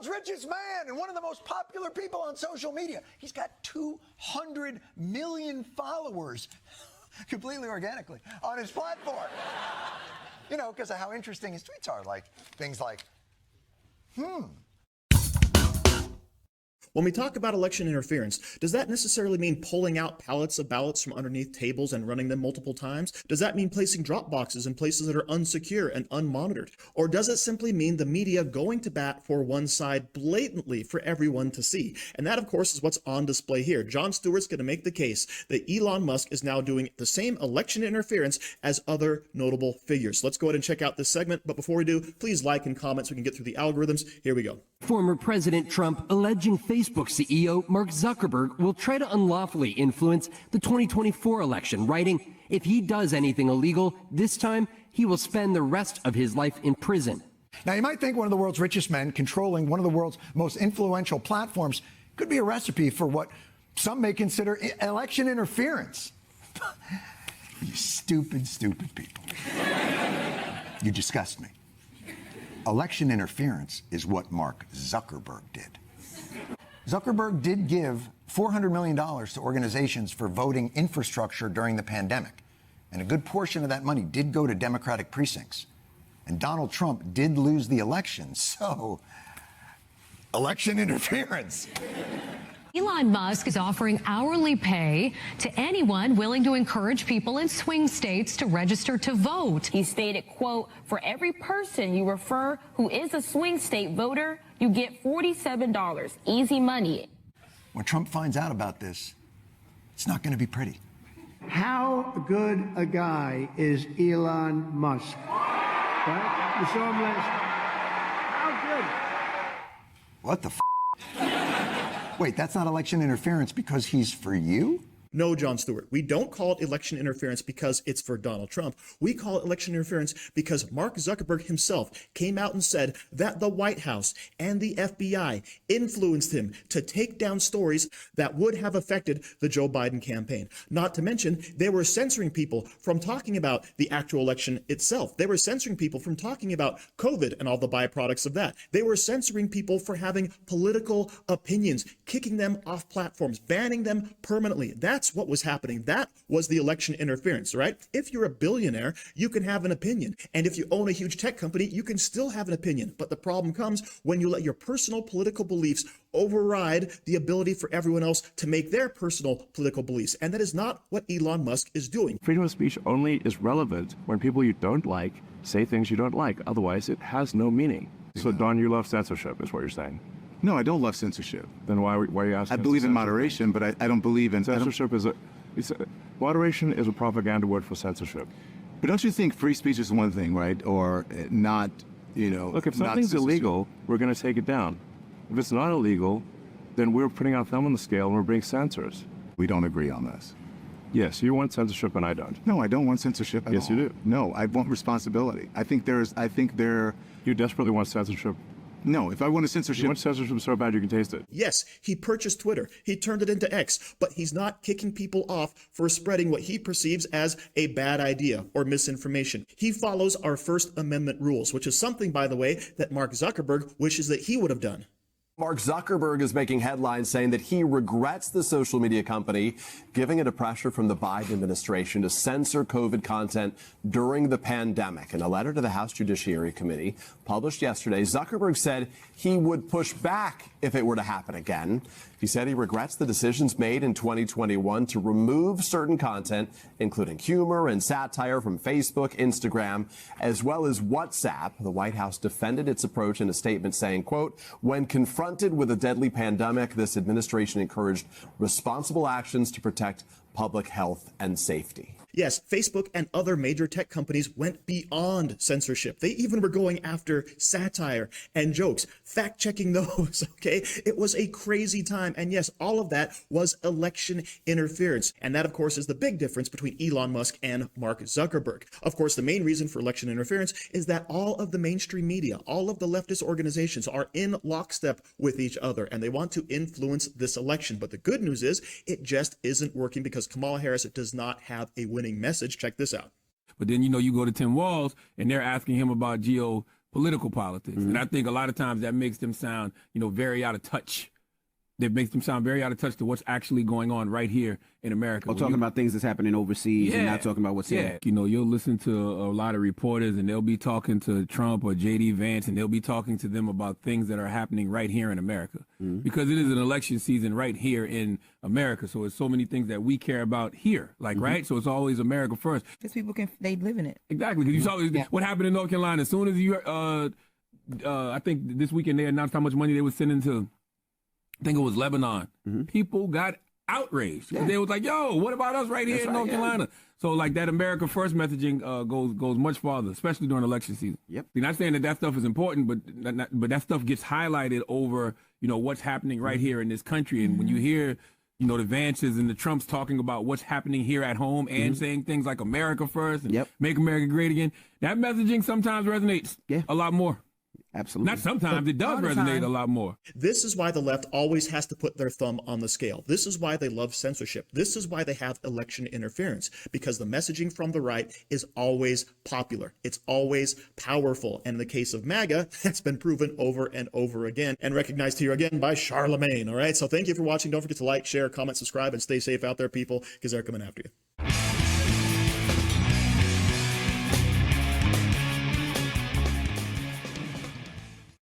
world's richest man and one of the most popular people on social media. He's got 200 million followers, completely organically, on his platform. You know, because of how interesting his tweets are. Like, things like, When we talk about election interference, does that necessarily mean pulling out pallets of ballots from underneath tables and running them multiple times? Does that mean placing drop boxes in places that are unsecure and unmonitored? Or does it simply mean the media going to bat for one side blatantly for everyone to see? And that, of course, is what's on display here. Jon Stewart's going to make the case that Elon Musk is now doing the same election interference as other notable figures. Let's go ahead and check out this segment. But before we do, please like and comment so we can get through the algorithms. Here we go. Former President Trump alleging Facebook CEO Mark Zuckerberg will try to unlawfully influence the 2024 election, writing, if he does anything illegal this time, he will spend the rest of his life in prison. Now, you might think one of the world's richest men controlling one of the world's most influential platforms could be a recipe for what some may consider election interference. You stupid, stupid people. You disgust me. Election interference is what Mark Zuckerberg did. Zuckerberg did give $400 million to organizations for voting infrastructure during the pandemic. And a good portion of that money did go to Democratic precincts. And Donald Trump did lose the election. So, election interference. Elon Musk is offering hourly pay to anyone willing to encourage people in swing states to register to vote. He stated, quote, for every person you refer who is a swing state voter, you get $47. Easy money. When Trump finds out about this, it's not going to be pretty. How good a guy is Elon Musk? Right? You saw him last. How good? What the f? Wait, that's not election interference because he's for you? No, Jon Stewart, we don't call it election interference because it's for Donald Trump. We call it election interference because Mark Zuckerberg himself came out and said that the White House and the FBI influenced him to take down stories that would have affected the Joe Biden campaign. Not to mention, they were censoring people from talking about the actual election itself. They were censoring people from talking about COVID and all the byproducts of that. They were censoring people for having political opinions, kicking them off platforms, banning them permanently. That's what was happening. That was the election interference, right? If you're a billionaire, you can have an opinion. And if you own a huge tech company, you can still have an opinion. But the problem comes when you let your personal political beliefs override the ability for everyone else to make their personal political beliefs. And that is not what Elon Musk is doing. Freedom of speech only is relevant when people you don't like say things you don't like. Otherwise, it has no meaning. So, Don, you love censorship, is what you're saying. No, I don't love censorship. Then why are you asking? I believe in moderation, but I don't believe in censorship. Moderation is a propaganda word for censorship. But don't you think free speech is one thing, right? Or not, you know. Look, if something's illegal, we're going to take it down. If it's not illegal, then we're putting our thumb on the scale and we're being censors. We don't agree on this. Yes, you want censorship and I don't. No, I don't want censorship at all. Yes, you do. No, I want responsibility. I think there. You desperately want censorship. No, if I want a censorship... You want censorship so bad you can taste it. Yes, he purchased Twitter. He turned it into X, but he's not kicking people off for spreading what he perceives as a bad idea or misinformation. He follows our First Amendment rules, which is something, by the way, that Mark Zuckerberg wishes that he would have done. Mark Zuckerberg is making headlines saying that he regrets the social media company giving into pressure from the Biden administration to censor COVID content during the pandemic. In a letter to the House Judiciary Committee published yesterday, Zuckerberg said he would push back if it were to happen again. He said he regrets the decisions made in 2021 to remove certain content, including humor and satire from Facebook, Instagram, as well as WhatsApp. The White House defended its approach in a statement saying, quote, when confronted with a deadly pandemic, this administration encouraged responsible actions to protect public health and safety. Yes, Facebook and other major tech companies went beyond censorship. They even were going after satire and jokes, fact-checking those, okay? It was a crazy time. And yes, all of that was election interference. And that, of course, is the big difference between Elon Musk and Mark Zuckerberg. Of course, the main reason for election interference is that all of the mainstream media, all of the leftist organizations are in lockstep with each other, and they want to influence this election. But the good news is it just isn't working because Kamala Harris does not have a winning message. Check this out. But then, you know, you go to Tim Walz and they're asking him about political politics. And I think a lot of times that makes them sound, very out of touch. That makes them sound very out of touch to what's actually going on right here in America. We're talking about things that's happening overseas and not talking about what's here. You'll listen to a lot of reporters and they'll be talking to Trump or J.D. Vance and they'll be talking to them about things that are happening right here in America. Because it is an election season right here in America. So it's so many things that we care about here, right? So it's always America first. Because people they live in it. Exactly. Because you saw what happened in North Carolina. As soon as you, I think this weekend they announced how much money they were sending to, I think it was Lebanon. People got outraged. They was like, yo, what about us right here in North Carolina? So like that America First messaging goes much farther, especially during election season. You're not saying that stuff is important, but that stuff gets highlighted over, what's happening right here in this country. And when you hear, the Vances and the Trumps talking about what's happening here at home and saying things like America First and make America great again, that messaging sometimes resonates a lot more. Absolutely. Not sometimes, it does resonate a lot more. This is why the left always has to put their thumb on the scale. This is why they love censorship. This is why they have election interference, because the messaging from the right is always popular. It's always powerful. And in the case of MAGA, that's been proven over and over again and recognized here again by Charlamagne. All right. So thank you for watching. Don't forget to like, share, comment, subscribe, and stay safe out there, people, because they're coming after you.